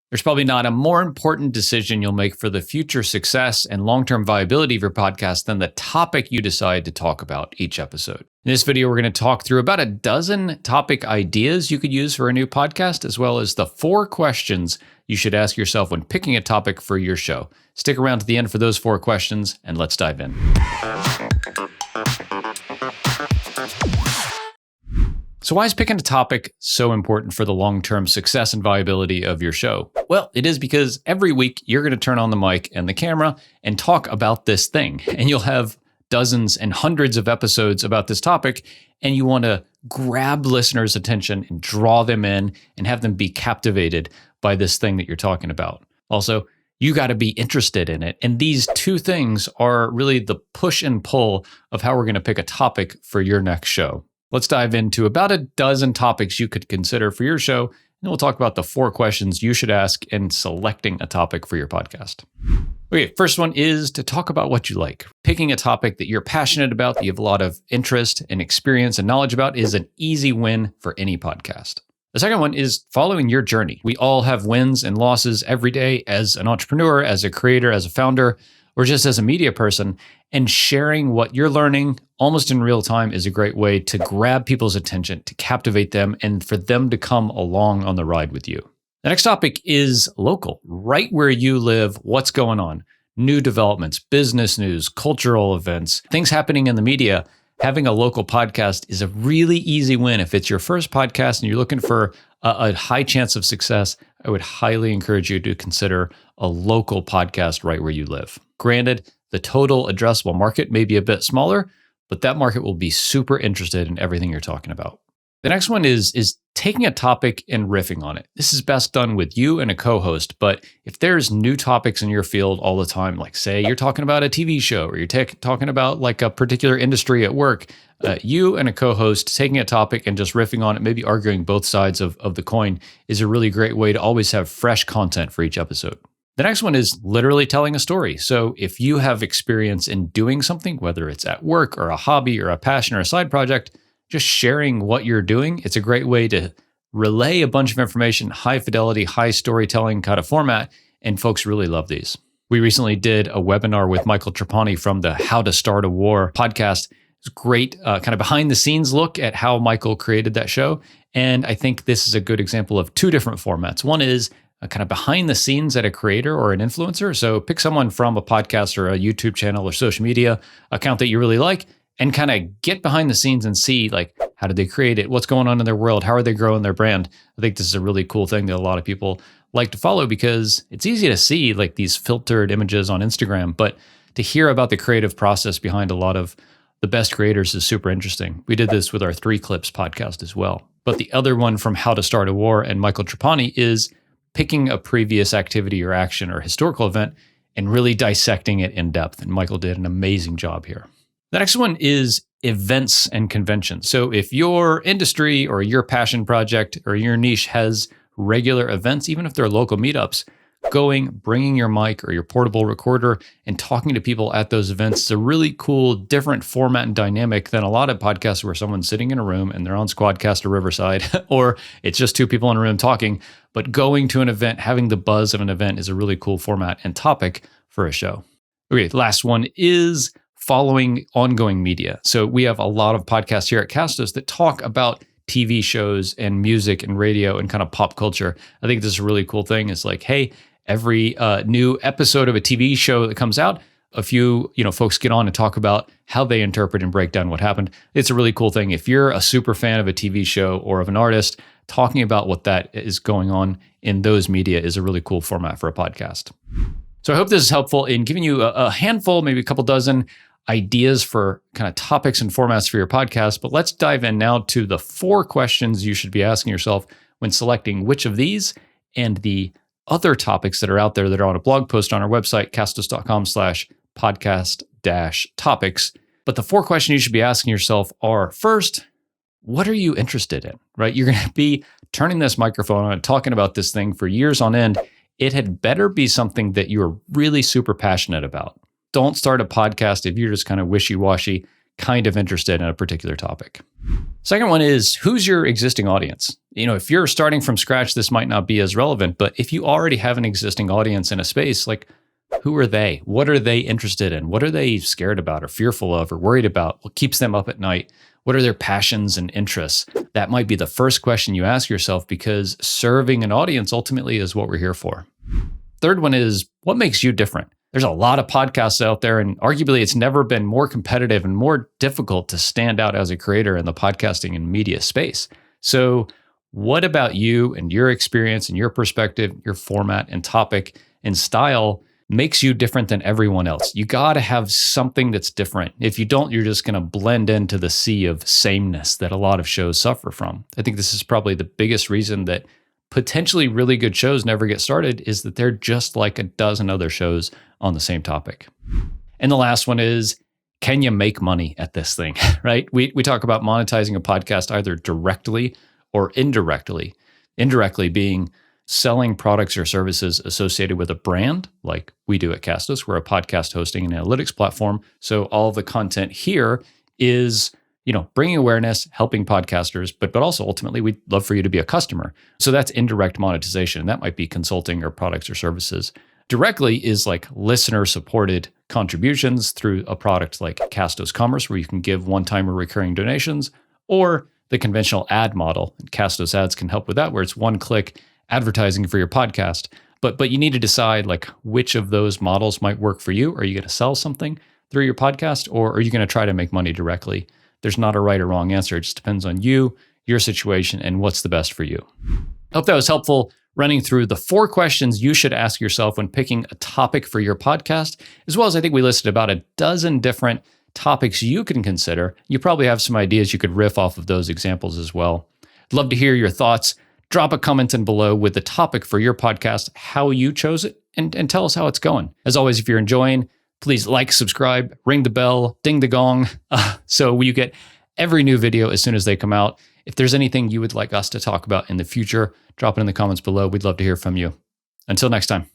There's probably not a more important decision you'll make for the future success and long-term viability of your podcast than the topic you decide to talk about each episode. In this video, we're going to talk through about a dozen topic ideas you could use for a new podcast, as well as the 4 questions you should ask yourself when picking a topic for your show. Stick around to the end for those 4 questions, and let's dive in. So why is picking a topic so important for the long-term success and viability of your show? Well, it is because every week you're going to turn on the mic and the camera and talk about this thing. And you'll have dozens and hundreds of episodes about this topic, and you want to grab listeners' attention and draw them in and have them be captivated by this thing that you're talking about. Also, you got to be interested in it. And these 2 things are really the push and pull of how we're going to pick a topic for your next show. Let's dive into about a dozen topics you could consider for your show, and we'll talk about the 4 questions you should ask in selecting a topic for your podcast. Okay, first one is to talk about what you like. Picking a topic that you're passionate about, that you have a lot of interest and experience and knowledge about, is an easy win for any podcast. The second one is following your journey. We all have wins and losses every day as an entrepreneur, as a creator, as a founder, or just as a media person, and sharing what you're learning almost in real time is a great way to grab people's attention, to captivate them, and for them to come along on the ride with you. The next topic is local, right where you live, what's going on, new developments, business news, cultural events, things happening in the media. Having a local podcast is a really easy win. If it's your first podcast and you're looking for a high chance of success, I would highly encourage you to consider a local podcast right where you live. Granted, the total addressable market may be a bit smaller, but that market will be super interested in everything you're talking about. The next one is taking a topic and riffing on it. This is best done with you and a co-host, but if there's new topics in your field all the time, like say you're talking about a TV show or you're talking about like a particular industry at work, you and a co-host taking a topic and just riffing on it, maybe arguing both sides of the coin, is a really great way to always have fresh content for each episode. The next one is literally telling a story. So if you have experience in doing something, whether it's at work or a hobby or a passion or a side project, just sharing what you're doing, it's a great way to relay a bunch of information, high fidelity, high storytelling kind of format, and folks really love these. We recently did a webinar with Michael Trapani from the How to Start a War podcast. It's a great kind of behind the scenes look at how Michael created that show. And I think this is a good example of 2 different formats. One is a kind of behind the scenes at a creator or an influencer. So pick someone from a podcast or a YouTube channel or social media account that you really like and kind of get behind the scenes and see like, how did they create it? What's going on in their world? How are they growing their brand? I think this is a really cool thing that a lot of people like to follow because it's easy to see like these filtered images on Instagram, but to hear about the creative process behind a lot of the best creators is super interesting. We did this with our 3 Clips podcast as well. But the other one from How to Start a War and Michael Trapani is picking a previous activity or action or historical event and really dissecting it in depth. And Michael did an amazing job here. The next one is events and conventions. So if your industry or your passion project or your niche has regular events, even if they're local meetups, bringing your mic or your portable recorder and talking to people at those events is a really cool, different format and dynamic than a lot of podcasts where someone's sitting in a room and they're on Squadcast or Riverside, or it's just 2 people in a room talking. But going to an event, having the buzz of an event is a really cool format and topic for a show. Okay, the last one is following ongoing media. So we have a lot of podcasts here at Castos that talk about TV shows and music and radio and kind of pop culture. I think this is a really cool thing. It's like, hey, every new episode of a TV show that comes out, a few folks get on and talk about how they interpret and break down what happened. It's a really cool thing. If you're a super fan of a TV show or of an artist, talking about what that is going on in those media is a really cool format for a podcast. So I hope this is helpful in giving you a handful, maybe a couple dozen ideas for kind of topics and formats for your podcast. But let's dive in now to the 4 questions you should be asking yourself when selecting which of these and the other topics that are out there that are on a blog post on our website, castos.com/podcast-topics. But the 4 questions you should be asking yourself are, first, what are you interested in, right? You're going to be turning this microphone on and talking about this thing for years on end. It had better be something that you're really super passionate about. Don't start a podcast if you're just kind of wishy-washy. kind of interested in a particular topic. Second one is, who's your existing audience? If you're starting from scratch, this might not be as relevant, but if you already have an existing audience in a space, like, who are they? What are they interested in? What are they scared about or fearful of or worried about? What keeps them up at night? What are their passions and interests? That might be the first question you ask yourself, because serving an audience ultimately is what we're here for. Third one is, what makes you different? There's a lot of podcasts out there, and arguably it's never been more competitive and more difficult to stand out as a creator in the podcasting and media space. So what about you and your experience and your perspective, your format and topic and style makes you different than everyone else? You got to have something that's different. If you don't, you're just going to blend into the sea of sameness that a lot of shows suffer from. I think this is probably the biggest reason that potentially really good shows never get started, is that they're just like a dozen other shows on the same topic. And the last one is, can you make money at this thing, right? We talk about monetizing a podcast either directly or indirectly. Indirectly being selling products or services associated with a brand, like we do at Castos. We're a podcast hosting and analytics platform. So all of the content here is, bringing awareness, helping podcasters, but also ultimately we'd love for you to be a customer. So that's indirect monetization. That might be consulting or products or services. Directly is like listener supported contributions through a product like Castos Commerce, where you can give one-time or recurring donations, or the conventional ad model. And Castos Ads can help with that, where it's one-click advertising for your podcast. But you need to decide like which of those models might work for you. Are you going to sell something through your podcast, or are you going to try to make money directly? There's not a right or wrong answer. It just depends on you, your situation, and what's the best for you. I hope that was helpful, running through the 4 questions you should ask yourself when picking a topic for your podcast, as well as I think we listed about a dozen different topics you can consider. You probably have some ideas you could riff off of those examples as well. I'd love to hear your thoughts. Drop a comment in below with the topic for your podcast, how you chose it, and tell us how it's going. As always, if you're enjoying, please like, subscribe, ring the bell, ding the gong, so you get every new video as soon as they come out. If there's anything you would like us to talk about in the future, drop it in the comments below. We'd love to hear from you. Until next time.